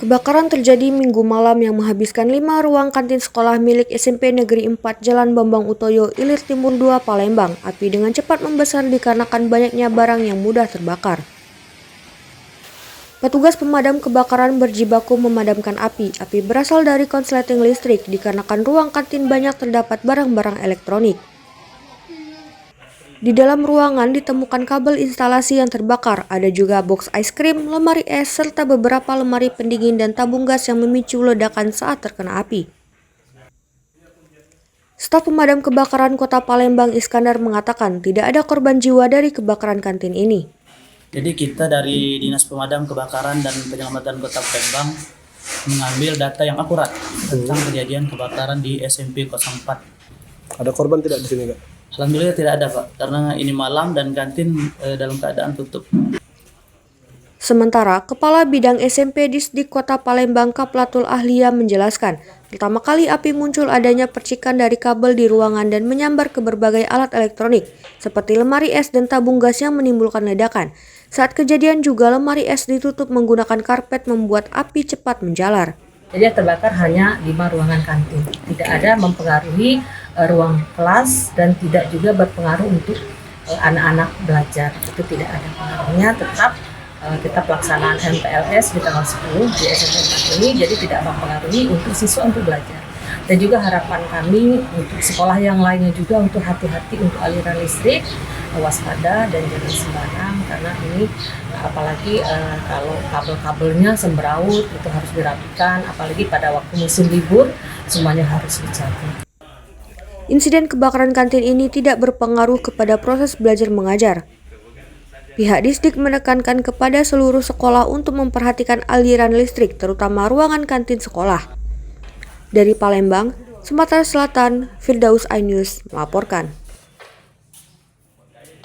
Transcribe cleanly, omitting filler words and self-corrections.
Kebakaran terjadi Minggu malam yang menghabiskan 5 ruang kantin sekolah milik SMP Negeri 4 Jalan Bambang Utoyo, Ilir Timur 2, Palembang. Api dengan cepat membesar dikarenakan banyaknya barang yang mudah terbakar. Petugas pemadam kebakaran berjibaku memadamkan api. Api berasal dari konsleting listrik dikarenakan ruang kantin banyak terdapat barang-barang elektronik. Di dalam ruangan ditemukan kabel instalasi yang terbakar, ada juga box es krim, lemari es, serta beberapa lemari pendingin dan tabung gas yang memicu ledakan saat terkena api. Staf pemadam kebakaran Kota Palembang Iskandar mengatakan tidak ada korban jiwa dari kebakaran kantin ini. Jadi kita dari Dinas Pemadam Kebakaran dan Penyelamatan Kota Palembang mengambil data yang akurat tentang kejadian kebakaran di SMP 04. Ada korban tidak di sini, Kak? Alhamdulillah tidak ada, Pak, karena ini malam dan kantin dalam keadaan tutup. Sementara Kepala Bidang SMP Disdik Kota Palembang Kaplatul Ahliya menjelaskan, pertama kali api muncul adanya percikan dari kabel di ruangan dan menyambar ke berbagai alat elektronik, seperti lemari es dan tabung gas yang menimbulkan ledakan. Saat kejadian juga lemari es ditutup menggunakan karpet membuat api cepat menjalar. Jadi yang terbakar hanya 5 ruangan kantin, tidak ada mempengaruhi ruang kelas dan tidak juga berpengaruh untuk anak-anak belajar, itu tidak ada pengaruhnya. Tetap kita pelaksanaan MPLS di tanggal 10 di SMP 4 ini, jadi tidak mempengaruhi untuk siswa untuk belajar. Dan juga harapan kami untuk sekolah yang lainnya juga untuk hati-hati untuk aliran listrik, waspada dan jangan sembarang, karena ini apalagi kalau kabel-kabelnya sembraut itu harus dirapikan, apalagi pada waktu musim libur semuanya harus dijaga. Insiden kebakaran kantin ini tidak berpengaruh kepada proses belajar mengajar. Pihak Disdik menekankan kepada seluruh sekolah untuk memperhatikan aliran listrik, terutama ruangan kantin sekolah. Dari Palembang, Sumatera Selatan, Firdaus iNews melaporkan.